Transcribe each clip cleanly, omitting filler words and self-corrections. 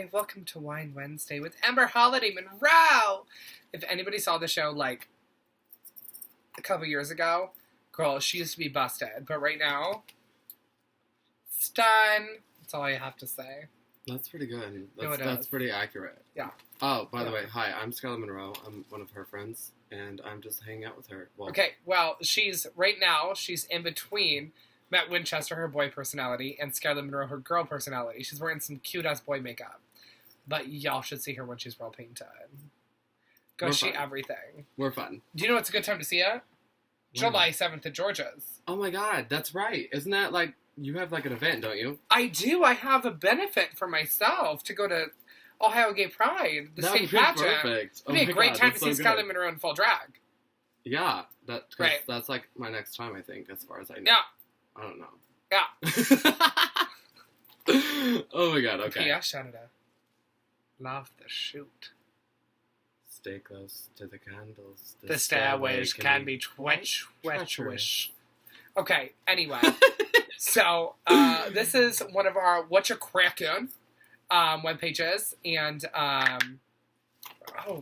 and welcome to Wine Wednesday with Ember Holiday Monroe. If anybody saw the show like a couple years ago, girl, she used to be busted, but right now, stun. That's all I have to say. That's pretty good. No, That's pretty accurate. Yeah. Oh, by the way, hi, I'm Skylar Monroe. I'm one of her friends, and I'm just hanging out with her. Well, Okay, well, she's in between Matt Winchester, her boy personality, and Skylar Monroe, her girl personality. She's wearing some cute-ass boy makeup. But y'all should see her when she's well painted. Go see everything. We're fun. Do you know what's a good time to see it? July 7th at Georgia's. Oh my god, that's right. Isn't that like, you have like an event, don't you? I do. I have a benefit for myself to go to Ohio Gay Pride, the state pageant. Perfect. It'd be a great time to see Skylar Monroe in full drag. Yeah, right. That's like my next time, I think, as far as I know. Yeah. I don't know. Yeah. Oh my god, okay. P.S. Canada. Love the shoot. Stay close to the candles. The stairways can be treacherous. Okay, anyway. So, this is one of our What You Crackin' web pages. And, oh,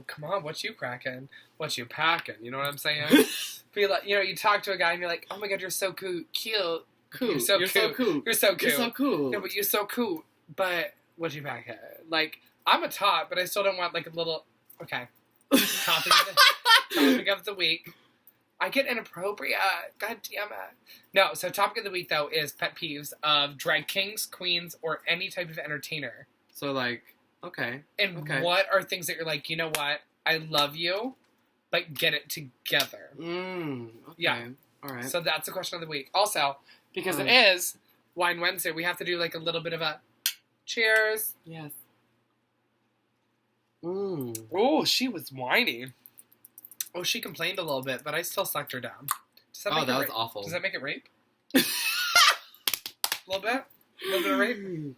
come on, what you crackin'? What you packing? You know what I'm saying? Feel like, you talk to a guy and you're like, oh my god, you're so cute. Cool. You're so cool. You're so cute. You're so cool. No, but you're so cool. But what you packing? Like, I'm a tot, but I still don't want like a little. Okay. Topic of the week. I get inappropriate. God damn it. No, so topic of the week, though, is pet peeves of drag kings, queens, or any type of entertainer. So, like, okay. And what are things that you're like, you know what? I love you, but get it together. Okay. Yeah. All right. So that's the question of the week. Also, because it is Wine Wednesday, we have to do like a little bit of a cheers. Yes. Oh, she was whiny. Oh, she complained a little bit, but I still sucked her down. That was awful. Does that make it rape? A little bit? A little bit of rape?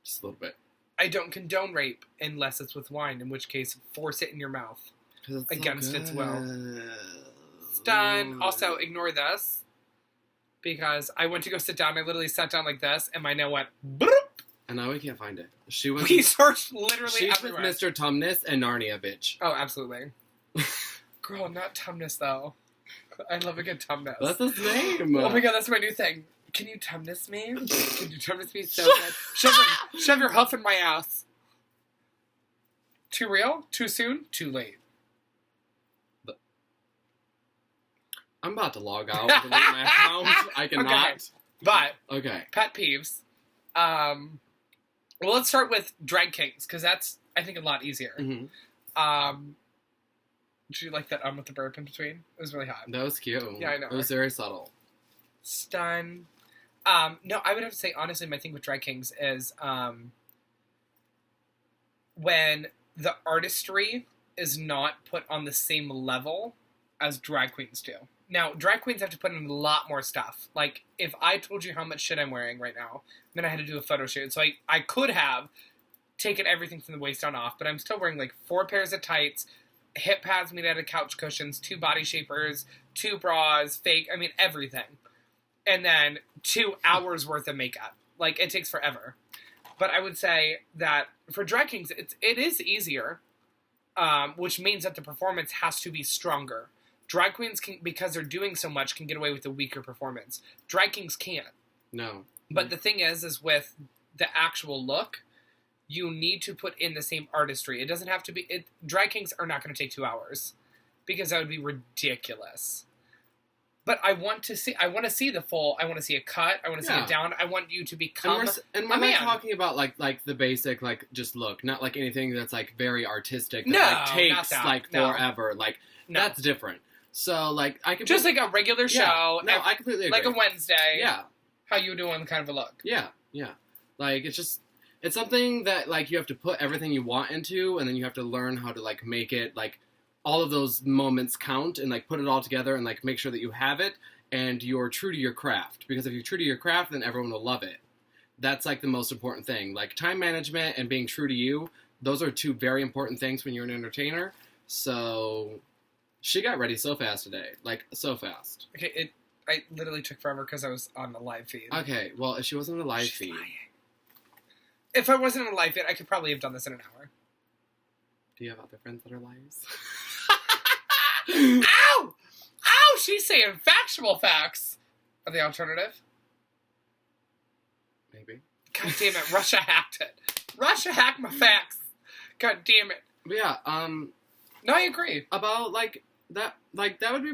Just a little bit. I don't condone rape unless it's with wine, in which case, force it in your mouth. Against its will. Stun. Also, ignore this. Because I went to go sit down, I literally sat down like this, and my nail went boop. And now we can't find it. We searched literally everywhere. She's with Mr. Tumnus and Narnia, bitch. Oh, absolutely. Girl, not Tumnus, though. I love a good Tumnus. That's his name. Oh my god, that's my new thing. Can you Tumnus me? Can you Tumnus me so good? Shove your huff in my ass. Too real? Too soon? Too late. I'm about to log out. Delete my account. I cannot. Okay. But, okay. Pet peeves. Well, let's start with drag kings, because that's, I think, a lot easier. Mm-hmm. Did you like that with the burp in between? It was really hot. That was cute. Yeah, I know. It was very subtle. Stun. No, I would have to say, honestly, my thing with drag kings is when the artistry is not put on the same level as drag queens do. Now, drag queens have to put in a lot more stuff. Like, if I told you how much shit I'm wearing right now, then I had to do a photo shoot. So I could have taken everything from the waist on off, but I'm still wearing, like, 4 pairs of tights, hip pads made out of couch cushions, 2 body shapers, 2 bras, fake, I mean, everything. And then 2 hours worth of makeup. Like, it takes forever. But I would say that for drag kings, it is easier, which means that the performance has to be stronger. Drag queens, because they're doing so much, can get away with a weaker performance. Drag kings can't. No. But the thing is with the actual look, you need to put in the same artistry. It doesn't have to be... drag kings are not going to take 2 hours, because that would be ridiculous. But I want to see the full... I want to see a cut. I want to see it down. I want you to become and we're not talking about, like the basic, like, just look. Not, like, anything that's, like, very artistic. That, takes, like, forever. Like, that's different. So, like, I could... Just like a regular show. No, I completely agree. Like a Wednesday. Yeah. How you doing kind of a look. Yeah, yeah. Like, it's just... It's something that, like, you have to put everything you want into, and then you have to learn how to, like, make it, like, all of those moments count, and, like, put it all together, and, like, make sure that you have it, and you're true to your craft. Because if you're true to your craft, then everyone will love it. That's, like, the most important thing. Like, time management and being true to you, those are 2 very important things when you're an entertainer. So... She got ready so fast today. Like, so fast. Okay, I literally took forever because I was on the live feed. Okay, well, if she wasn't on the live feed... If I wasn't in a live fit, I could probably have done this in an hour. Do you have other friends that are liars? Ow! Ow! She's saying factual facts. Are they alternative? Maybe. God damn it! Russia hacked it. Russia hacked my facts. God damn it. But yeah. No, I agree. About that would be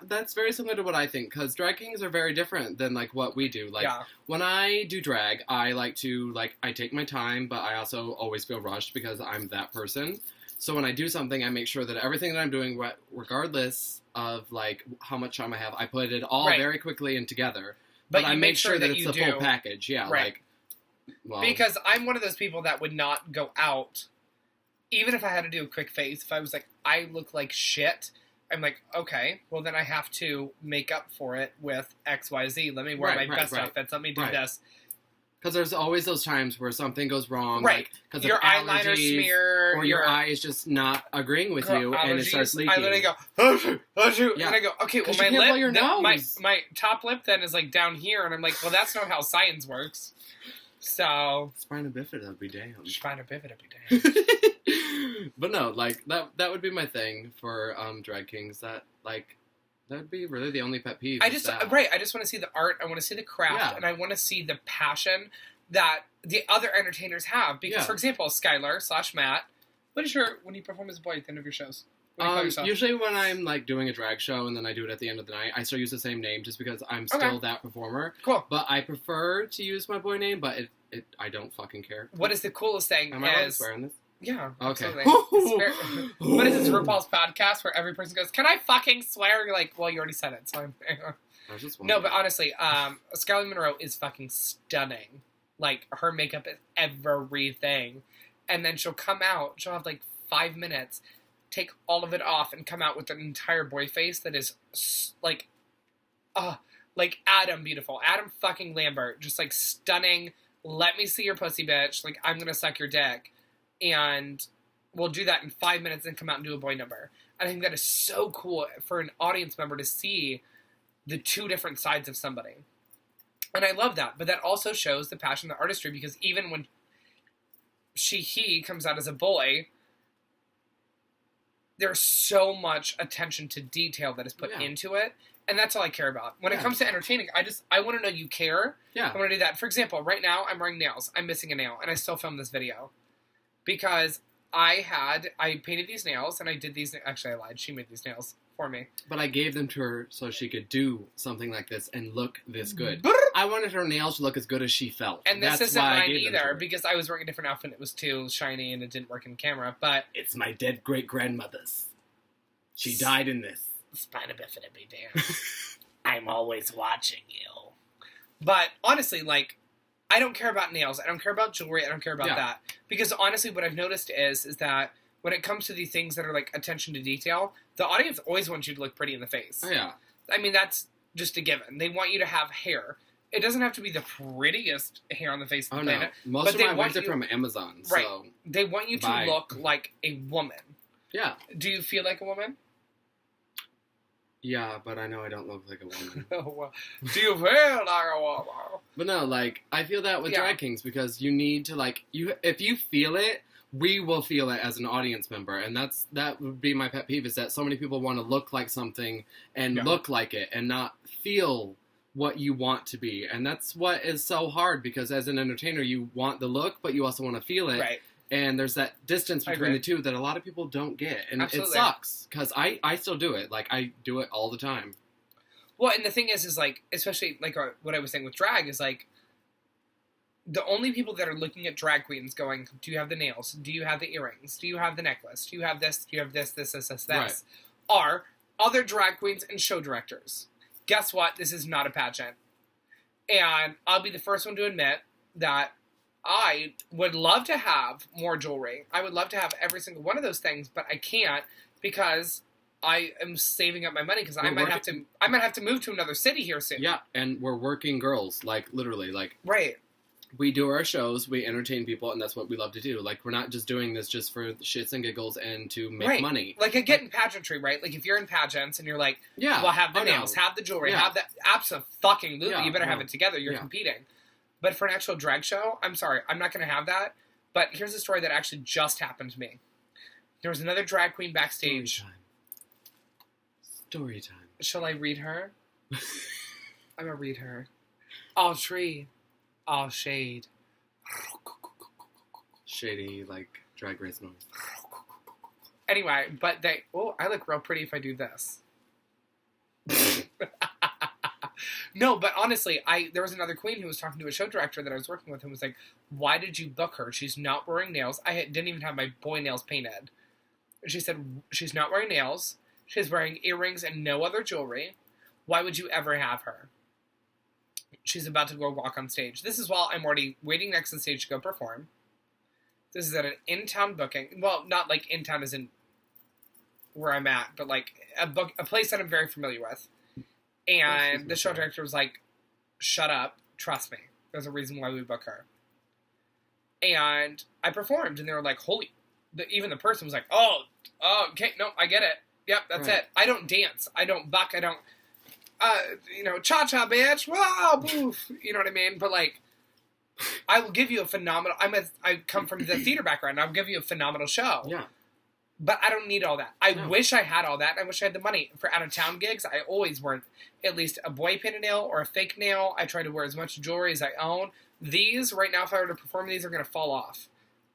that's very similar to what I think, because drag kings are very different than like what we do. Like when I do drag, I like to I take my time, but I also always feel rushed because I'm that person. So when I do something, I make sure that everything that I'm doing, regardless of like how much time I have, I put it all very quickly and together. But I make sure that it's the full package. Yeah, because I'm one of those people that would not go out, even if I had to do a quick face. If I was like, I look like shit, I'm like, okay, well then I have to make up for it with X, Y, Z. Let me wear my best outfits. Let me do this. Because there's always those times where something goes wrong, because your eyeliner smear, or your eye is just not agreeing with you, and it starts leaking. I literally go, and I go, okay, well my top lip then is like down here, and I'm like, well, that's not how science works. So spina bifida be damned. Spina bifida be damned. But no, like that would be my thing for drag kings. That would be really the only pet peeve. I just want to see the art. I want to see the craft, and I want to see the passion that the other entertainers have. Because, for example, Skylar / Matt, when you perform as a boy at the end of your shows? Usually when I'm like doing a drag show and then I do it at the end of the night, I still use the same name just because I'm still that performer. Cool. But I prefer to use my boy name, but I don't fucking care. What is the coolest thing? Am I allowed to swear on this? Yeah. Okay. What is this, RuPaul's podcast where every person goes, can I fucking swear? You're like, well, you already said it, so I'm... No, but honestly, Skylar Monroe is fucking stunning. Like, her makeup is everything. And then she'll come out, she'll have like 5 minutes, take all of it off, and come out with an entire boy face that is like Adam beautiful. Adam fucking Lambert. Just like stunning. Let me see your pussy, bitch. Like, I'm gonna suck your dick. And we'll do that in 5 minutes and come out and do a boy number. I think that is so cool for an audience member to see the two different sides of somebody. And I love that. But that also shows the passion, the artistry, because even when he comes out as a boy, there's so much attention to detail that is put into it. And that's all I care about. When it comes to entertaining, I want to know you care. Yeah. I want to do that. For example, right now, I'm wearing nails. I'm missing a nail, and I still filmed this video. Because I painted these nails, and I did these... Actually, I lied. She made these nails for me. But I gave them to her so she could do something like this and look this good. I wanted her nails to look as good as she felt. And this isn't mine either, because I was wearing a different outfit. It was too shiny, and it didn't work in camera, but... It's my dead great-grandmother's. She died in this. Spina bifida be damned. I'm always watching you. But, honestly, like... I don't care about nails. I don't care about jewelry. I don't care about that. Because honestly, what I've noticed is that when it comes to the things that are like attention to detail, the audience always wants you to look pretty in the face. Oh, yeah. I mean, that's just a given. They want you to have hair. It doesn't have to be the prettiest hair on the face of the planet. No. Most of my wigs are from Amazon. Right. So they want you to look like a woman. Yeah. Do you feel like a woman? Yeah, but I know I don't look like a woman. Do you feel like a woman? But no, like, I feel that with drag kings because you need to, like, if you feel it, we will feel it as an audience member. And that would be my pet peeve is that so many people want to look like something and look like it and not feel what you want to be. And that's what is so hard because as an entertainer, you want the look, but you also want to feel it. Right. And there's that distance between the two that a lot of people don't get. And it sucks, because I still do it. Like, I do it all the time. Well, and the thing is like, especially, like, what I was saying with drag is, like, the only people that are looking at drag queens going, do you have the nails? Do you have the earrings? Do you have the necklace? Do you have this? Do you have this? Right. Are other drag queens and show directors. Guess what? This is not a pageant. And I'll be the first one to admit that I would love to have more jewelry. I would love to have every single one of those things, but I can't because I am saving up my money because I might have to move to another city here soon. Yeah, and we're working girls, like literally, like we do our shows, we entertain people, and that's what we love to do. Like, we're not just doing this just for shits and giggles and to make money. Like, I get in pageantry, right? Like, if you're in pageants and you're like, well, have the nails, have the jewelry, have that, absolutely, you better have it together. You're competing. But for an actual drag show, I'm sorry, I'm not going to have that. But here's a story that actually just happened to me. There was another drag queen backstage. Story time. Shall I read her? I'm going to read her. All tree, all shade. Shady, like, drag race noise. Anyway, but they... Oh, I look real pretty if I do this. No, but honestly, there was another queen who was talking to a show director that I was working with and was like, why did you book her? She's not wearing nails. Didn't even have my boy nails painted. She said, she's not wearing nails. She's wearing earrings and no other jewelry. Why would you ever have her? She's about to go walk on stage. This is while I'm already waiting next to the stage to go perform. This is at an in-town booking. Well, not like in-town as in where I'm at, but like a place that I'm very familiar with. And the show director was like, shut up, trust me. There's a reason why we book her. And I performed, and they were like, even the person was like, oh, okay, no, I get it. Yep, that's it. I don't dance. I don't buck. I don't, cha-cha, bitch. Whoa, boof. You know what I mean? But like, I will give you a phenomenal, I come from the theater background, I'll give you a phenomenal show. Yeah. But I don't need all that. I wish I had all that. I wish I had the money. For out-of-town gigs, I always wear at least a boy painted nail or a fake nail. I try to wear as much jewelry as I own. These, right now, if I were to perform these, are going to fall off.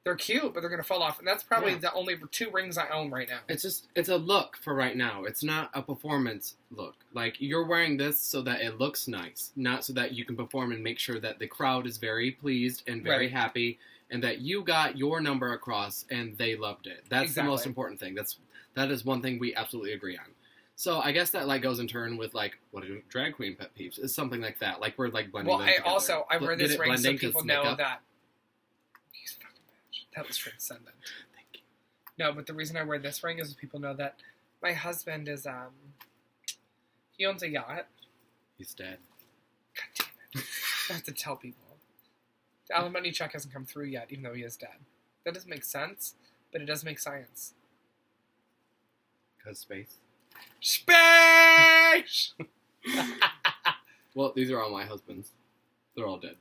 They're cute, but they're going to fall off. And that's probably the only 2 rings I own right now. It's a look for right now. It's not a performance look. Like, you're wearing this so that it looks nice, not so that you can perform and make sure that the crowd is very pleased and very happy. And that you got your number across and they loved it. That's the most important thing. That is one thing we absolutely agree on. So I guess that like goes in turn with like what are drag queen pet peeves? It's something like that. Like we're like blending. Well, I wear this ring so people know that. He's a fucking bitch. That was transcendent. Thank you. No, but the reason I wear this ring is so people know that my husband is he owns a yacht. He's dead. God damn it! I have to tell people. The alimony check hasn't come through yet, even though he is dead. That doesn't make sense, but it does make science. Because space. Space! Well, these are all my husbands. They're all dead.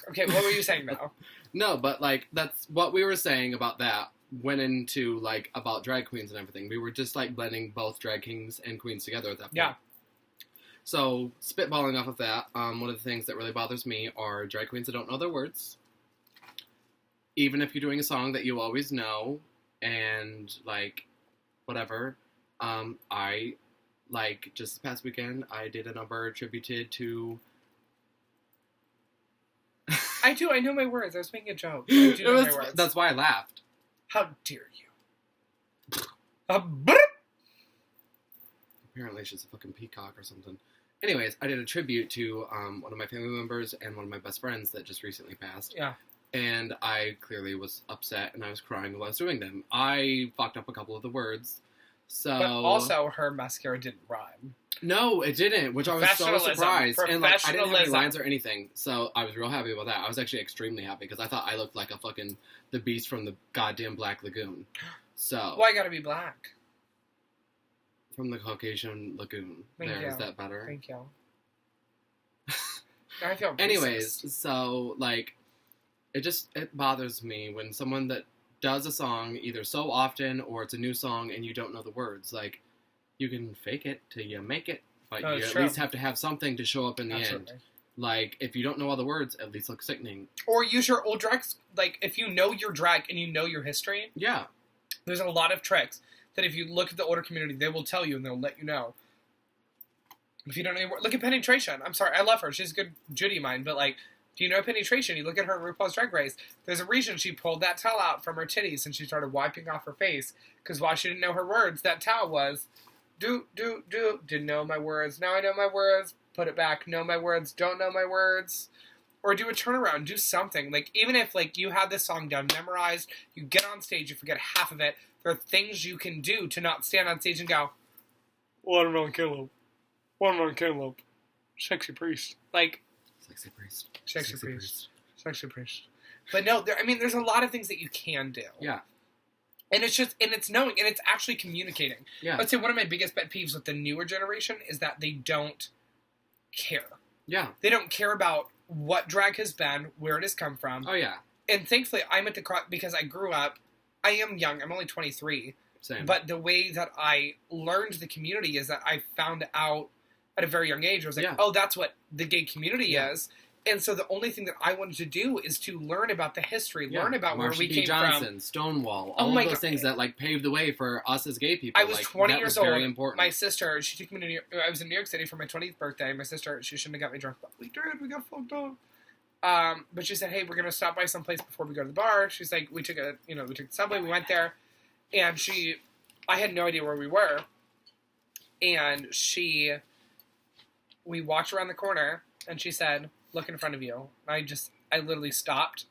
Okay, what were you saying, though? No, but, like, that's what we were saying about that went into, like, about drag queens and everything. We were just, like, blending both drag kings and queens together at that point. Yeah. So, spitballing off of that, one of the things that really bothers me are drag queens that don't know their words. Even if you're doing a song that you always know, and, like, whatever. I, like, just this past weekend, I did a number attributed to... I do, I know my words. I was making a joke. I do know my words. That's why I laughed. How dare you? Apparently she's a fucking peacock or something. Anyways, I did a tribute to one of my family members and one of my best friends that just recently passed. Yeah. And I clearly was upset and I was crying while I was doing them. I fucked up a couple of the words. So, but also her mascara didn't rhyme. No, it didn't, which I was so surprised. And like I didn't have any lines or anything, so I was real happy about that. I was actually extremely happy because I thought I looked like a fucking the beast from the goddamn Black Lagoon. So why gotta be black? From the Caucasian Lagoon. Thank you. Is that better? Thank you. I feel racist. Anyways, so like it bothers me when someone that does a song either so often or it's a new song and you don't know the words. Like, you can fake it till you make it, but you at least have to have something to show up in the end. Like, if you don't know all the words, at least look sickening. Or use your old drags. Like, if you know your drag and you know your history, yeah, there's a lot of tricks that if you look at the older community, they will tell you and they'll let you know. If you don't know your word, look at Penetration. I'm sorry, I love her. She's a good Judy of mine, but like, do you know Penetration? You look at her in RuPaul's Drag Race. There's a reason she pulled that towel out from her titties and she started wiping off her face. Because while she didn't know her words, that towel was, didn't know my words. Now I know my words. Put it back. Know my words. Don't know my words. Or do a turnaround. Do something. Like, even if, like, you have this song down memorized, you get on stage, you forget half of it, there are things you can do to not stand on stage and go, watermelon cantaloupe. Watermelon cantaloupe. Sexy priest. Like, Sexy priest. Sexy priest. Sexy priest. But no, there's a lot of things that you can do. Yeah. And it's just, and it's knowing, and it's actually communicating. Yeah. I'd say one of my biggest pet peeves with the newer generation is that they don't care. Yeah. They don't care about what drag has been, where it has come from. Oh, yeah. And thankfully, I'm at the because I grew up. I am young. I'm only 23. Same. But the way that I learned the community is that I found out at a very young age. I was like, oh, that's what the gay community is. And so the only thing that I wanted to do is to learn about the history, learn about where we came Johnson, Stonewall, all of those things that like paved the way for us as gay people. I was 20 years old. Very important. My sister, she took me to I was in New York City for my 20th birthday. My sister, she shouldn't have got me drunk, but we did. We got fucked up. But she said, hey, we're going to stop by someplace before we go to the bar. She's like, we took the subway, we went there, and I had no idea where we were. And we walked around the corner, and she said, look in front of you. I literally stopped.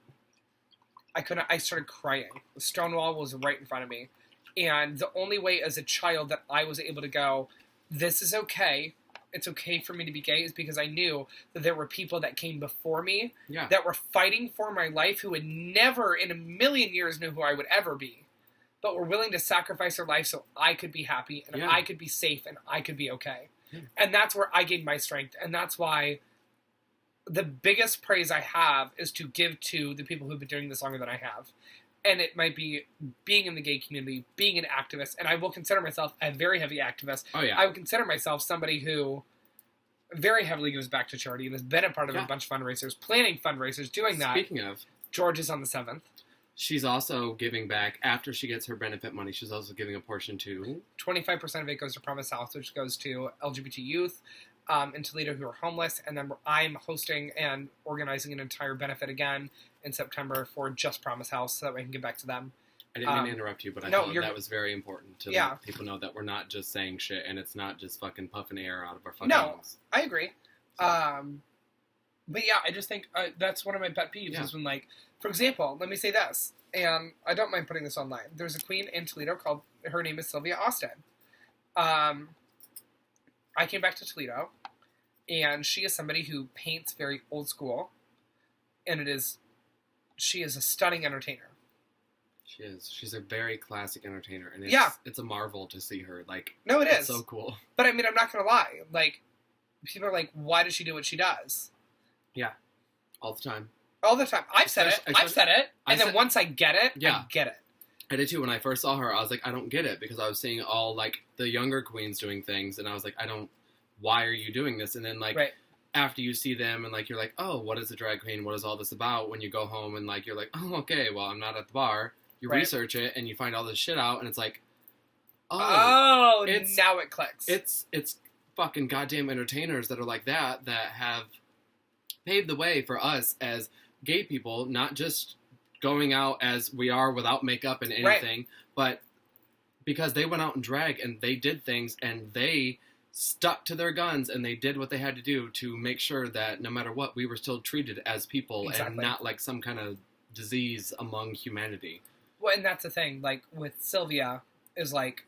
I started crying. The Stonewall was right in front of me. And the only way as a child that I was able to go, this is okay, it's okay for me to be gay, is because I knew that there were people that came before me that were fighting for my life who would never in a million years know who I would ever be, but were willing to sacrifice their life so I could be happy and I could be safe and I could be okay. Yeah. And that's where I gained my strength. And that's why the biggest praise I have is to give to the people who've been doing this longer than I have. And it might be being in the gay community, being an activist, and I will consider myself a very heavy activist. Oh, yeah. I would consider myself somebody who very heavily gives back to charity and has been a part of a bunch of fundraisers, planning fundraisers, doing that. Speaking of, George is on the 7th. She's also giving back, after she gets her benefit money, she's also giving a portion to... 25% of it goes to Promise House, which goes to LGBT youth in Toledo who are homeless, and then I'm hosting and organizing an entire benefit again in September for just Promise House, so that way I can get back to them. I didn't mean to interrupt you, but I thought that was very important to let people know that we're not just saying shit, and it's not just fucking puffing air out of our fucking lungs. I agree. But yeah, I just think that's one of my pet peeves is when, like, for example, let me say this, and I don't mind putting this online. There's a queen in Toledo her name is Silvia Austin. I came back to Toledo, and she is somebody who paints very old school, and she is a stunning entertainer. She is. She's a very classic entertainer, and it's a marvel to see her. Like, no, it is. It's so cool. But I mean, I'm not gonna lie. Like, people are like, "Why does she do what she does?" Yeah, all the time. All the time. I've said it, and then once I get it, I get it. I did too. When I first saw her, I was like, I don't get it, because I was seeing all like the younger queens doing things, and I was like, why are you doing this? And then like after you see them and like you're like, oh, what is a drag queen? What is all this about? When you go home and like you're like, oh, okay, well, I'm not at the bar. You research it and you find all this shit out, and it's like, now it clicks. It's fucking goddamn entertainers that are like that have paved the way for us as gay people, not just going out as we are without makeup and anything, but because they went out and drag and they did things and they stuck to their guns and they did what they had to do to make sure that no matter what, we were still treated as people and not like some kind of disease among humanity. Well, and that's the thing, like with Silvia, is like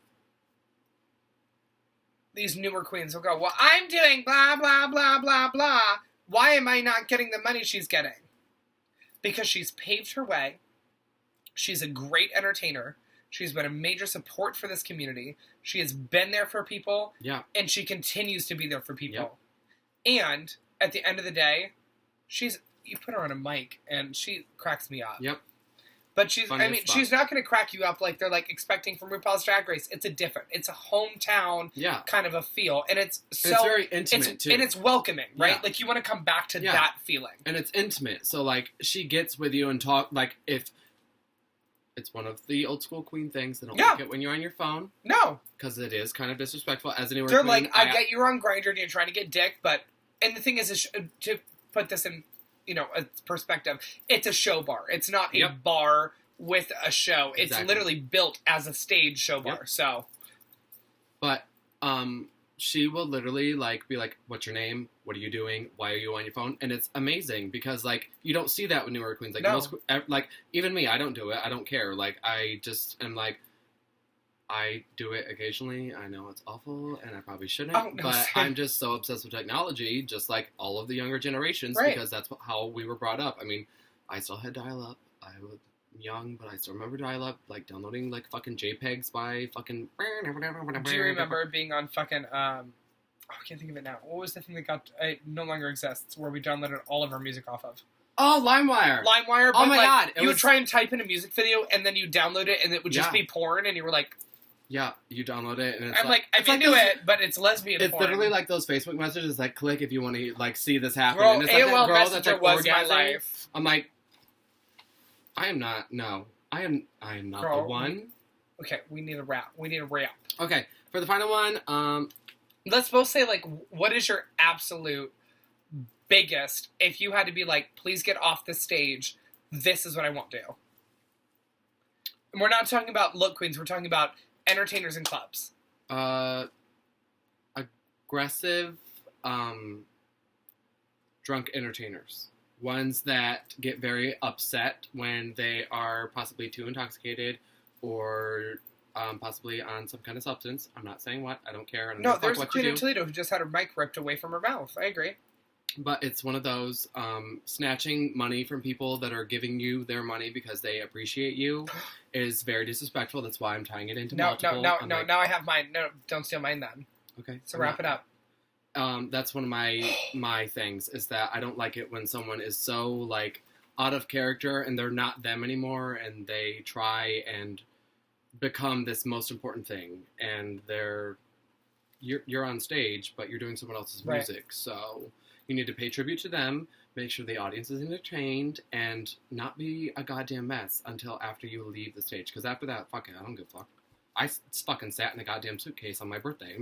these newer queens will go, well, I'm doing blah, blah, blah, blah, blah. Why am I not getting the money she's getting? Because she's paved her way. She's a great entertainer. She's been a major support for this community. She has been there for people. Yeah. And she continues to be there for people. Yep. And at the end of the day, you put her on a mic and she cracks me up. Yep. But she's not going to crack you up like they're like expecting from RuPaul's Drag Race. It's a hometown kind of a feel. And it's very intimate too. And it's welcoming, right? Yeah. Like you want to come back to that feeling. And it's intimate. So like she gets with you and talk, like if it's one of the old school queen things, they don't like it when you're on your phone. No. Because it is kind of disrespectful as a newer queen. They're like, I get you're on Grindr and you're trying to get dick, and the thing is to put this in, a perspective, it's a show bar. It's not a bar with a show. It's literally built as a stage show bar. So, but she will literally like be like, "What's your name? What are you doing? Why are you on your phone?" And it's amazing because like you don't see that with newer queens. Like most, like even me, I don't do it. I don't care. Like I just am like, I do it occasionally. I know it's awful, and I probably shouldn't. But I'm just so obsessed with technology, just like all of the younger generations, because that's how we were brought up. I mean, I still had dial-up. I was young, but I still remember dial-up, like downloading like fucking JPEGs by fucking. Do you remember being on fucking I can't think of it now. What was the thing that got it no longer exists where we downloaded all of our music off of? Oh, LimeWire. LimeWire. Oh But my God. You would try and type in a music video and then you download it and it would just be porn and you were like, yeah, you download it and it's I'm into it, but it's lesbian porn. It's literally like those Facebook messages that click if you want to like see this happen. Girl, and it's like AOL that girl Messenger that's like was my orgasming. life. I'm like, I am not. No, I am not Girl, the one. Okay, we need a wrap. Okay, for the final one, let's both say, like, what is your absolute biggest, if you had to be like, please get off the stage, this is what I won't do. And we're not talking about look queens, we're talking about entertainers in clubs. Aggressive, drunk entertainers. Ones that get very upset when they are possibly too intoxicated or possibly on some kind of substance. I'm not saying what. I don't care. I don't No, there's a queen in Toledo who just had her mic ripped away from her mouth. I agree. But it's one of those snatching money from people that are giving you their money because they appreciate you is very disrespectful. That's why I'm tying it into multiple. No, now I have mine. No, don't steal mine then. Okay. So wrap it up. That's one of my things is that I don't like it when someone is so like out of character and they're not them anymore and they try and become this most important thing and you're on stage but you're doing someone else's music, so you need to pay tribute to them, make sure the audience is entertained, and not be a goddamn mess until after you leave the stage. Because after that, fuck it, I don't give a fuck. I fucking sat in a goddamn suitcase on my birthday.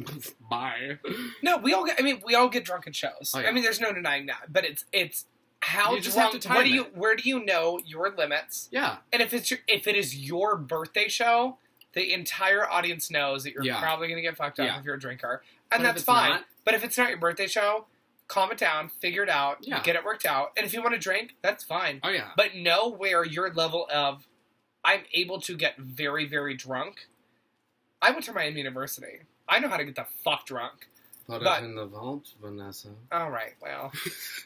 Bye. No, we all get drunk at shows. Oh, yeah. I mean, there's no denying that. But it's how you just drunk. have to time it. Where do you know your limits? Yeah. And if it is your birthday show, the entire audience knows that you're probably going to get fucked up if you're a drinker, and that's fine. Not, but if it's not your birthday show, calm it down, figure it out, get it worked out. And if you want to drink, that's fine. Oh yeah. But know where your level of I'm able to get very, very drunk. I went to Miami University. I know how to get the fuck drunk. Put it in the vault, Vanessa. All right, well,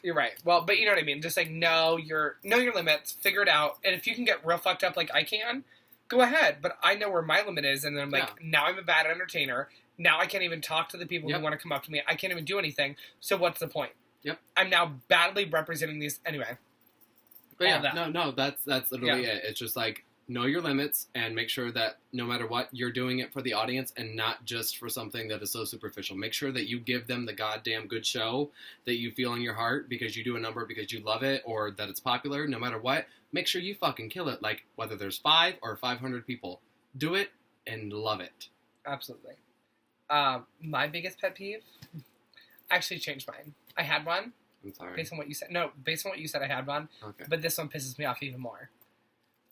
you're right. Well, but you know what I mean. Just like know your limits, figure it out, and if you can get real fucked up like I can, go ahead. But I know where my limit is, and then I'm like, now I'm a bad entertainer. Now I can't even talk to the people who want to come up to me. I can't even do anything. So what's the point? Yep. I'm now badly representing these anyway. But yeah, that's literally it. It's just like know your limits and make sure that no matter what, you're doing it for the audience and not just for something that is so superficial. Make sure that you give them the goddamn good show that you feel in your heart because you do a number because you love it or that it's popular. No matter what, make sure you fucking kill it. Like whether there's 5 or 500 people, do it and love it. Absolutely. My biggest pet peeve, I actually changed mine. I had one. I'm sorry. Based on what you said. No, based on what you said, I had one. Okay. But this one pisses me off even more.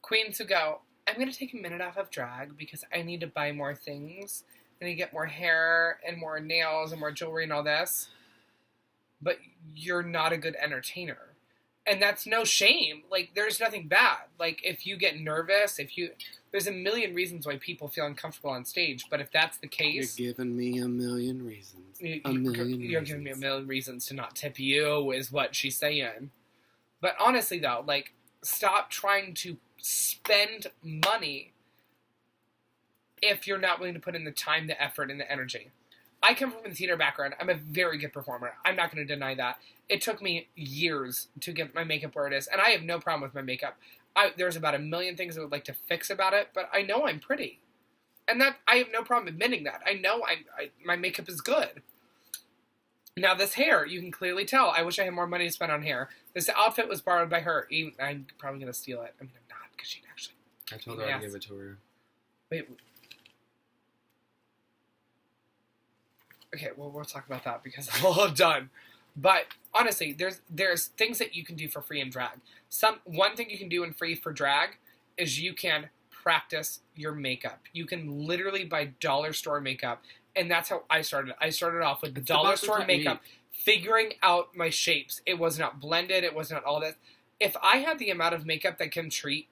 Queens who go, I'm going to take a minute off of drag because I need to buy more things. I need to get more hair and more nails and more jewelry and all this. But you're not a good entertainer. And that's no shame. Like, there's nothing bad. Like, if you get nervous, there's a million reasons why people feel uncomfortable on stage. But if that's the case... You're giving me a million reasons. You're giving me a million reasons to not tip you, is what she's saying. But honestly, though, like, stop trying to spend money if you're not willing to put in the time, the effort, and the energy. I come from a theater background. I'm a very good performer. I'm not going to deny that. It took me years to get my makeup where it is, and I have no problem with my makeup. There's about a million things I would like to fix about it, but I know I'm pretty. And that I have no problem admitting that. I know my makeup is good. Now, this hair, you can clearly tell. I wish I had more money to spend on hair. This outfit was borrowed by her. I'm probably going to steal it. I mean, I'm not, because she'd actually... I told her I'd give it to her. Wait. Okay, well, we'll talk about that because I'm all done. But, honestly, there's things that you can do for free in drag. One thing you can do in free for drag is you can practice your makeup. You can literally buy dollar store makeup. And that's how I started. I started off with the dollar store makeup, figuring out my shapes. It was not blended. It was not all this. If I had the amount of makeup that Kim Tree,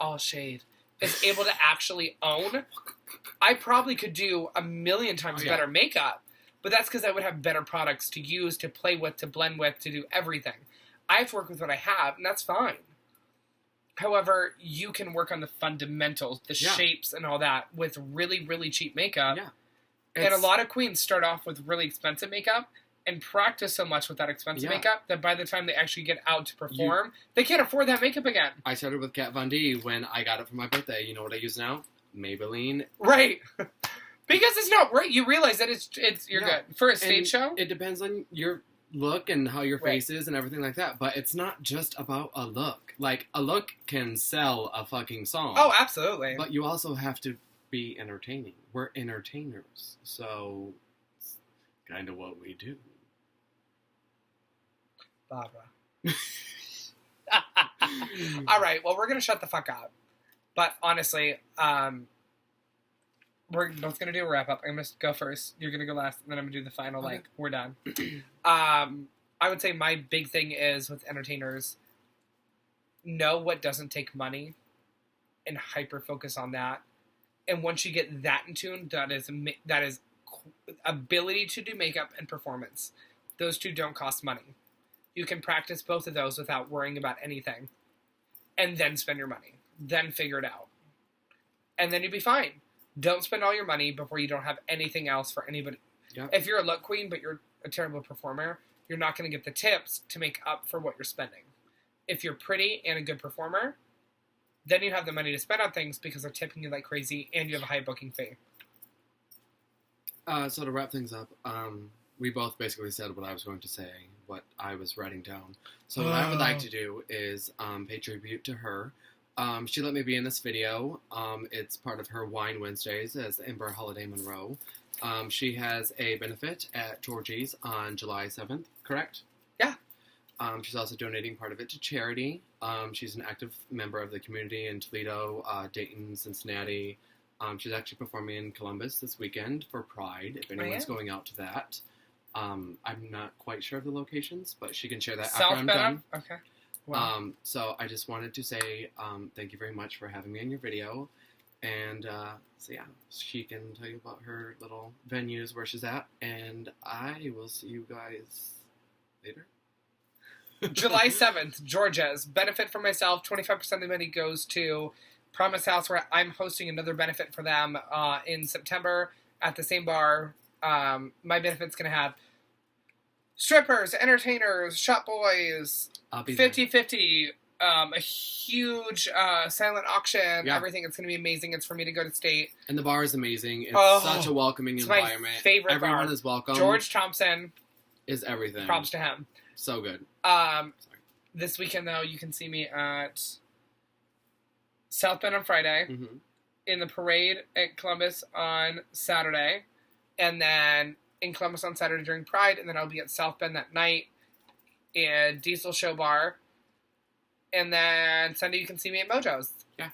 all shade, is able to actually own, I probably could do a million times better makeup. But that's because I would have better products to use, to play with, to blend with, to do everything. I have to work with what I have, and that's fine. However, you can work on the fundamentals, the shapes and all that with really, really cheap makeup And a lot of queens start off with really expensive makeup and practice so much with that expensive makeup that by the time they actually get out to perform, they can't afford that makeup again. I started with Kat Von D when I got it for my birthday. You know what I use now? Maybelline. Right. Because it's not right. You realize that you're good. For a stage show? It depends on your look and how your face is and everything like that. But it's not just about a look. Like, a look can sell a fucking song. Oh, absolutely. But you also have to be entertaining. We're entertainers. So, it's kind of what we do. Barbara. All right, well, we're going to shut the fuck up. But honestly, we're both going to do a wrap-up. I'm going to go first. You're going to go last, and then I'm going to do the final, we're done. I would say my big thing is, with entertainers, know what doesn't take money and hyper-focus on that. And once you get that in tune, that is ability to do makeup and performance. Those two don't cost money. You can practice both of those without worrying about anything. And then spend your money. Then figure it out. And then you'll be fine. Don't spend all your money before you don't have anything else for anybody. Yeah. If you're a look queen but you're a terrible performer, you're not going to get the tips to make up for what you're spending. If you're pretty and a good performer, then you have the money to spend on things because they're tipping you like crazy and you have a high booking fee. So to wrap things up, we both basically said what I was going to say, what I was writing down. So what I would like to do is pay tribute to her. She let me be in this video. It's part of her Wine Wednesdays as Ember Holiday Monroe. She has a benefit at Georgie's on July 7th, correct? Yeah. She's also donating part of it to charity. She's an active member of the community in Toledo, Dayton, Cincinnati. She's actually performing in Columbus this weekend for Pride, if anyone's going out to that. I'm not quite sure of the locations, but she can share that after I'm done. Okay. Wow. So I just wanted to say thank you very much for having me in your video. And so yeah, she can tell you about her little venues where she's at. And I will see you guys later. July 7th, Georgia's. Benefit for myself. 25% of the money goes to Promise House, where I'm hosting another benefit for them in September at the same bar. My benefit's going to have strippers, entertainers, shop boys, 50-50, a huge silent auction, everything. It's going to be amazing. It's for me to go to state. And the bar is amazing. It's such a welcoming environment. My favorite Everyone bar. is welcome. George Thompson is everything. Props to him. So good. This weekend, though, you can see me at South Bend on Friday, in the parade at Columbus on Saturday, and then in Columbus on Saturday during Pride, and then I'll be at South Bend that night in Diesel Show Bar, and then Sunday you can see me at Mojo's. Yeah.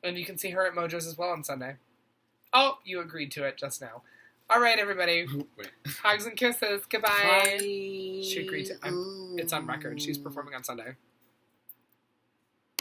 And you can see her at Mojo's as well on Sunday. Oh, you agreed to it just now. All right, everybody. Hugs and kisses. Goodbye. Bye. She agreed to. It's on record. She's performing on Sunday.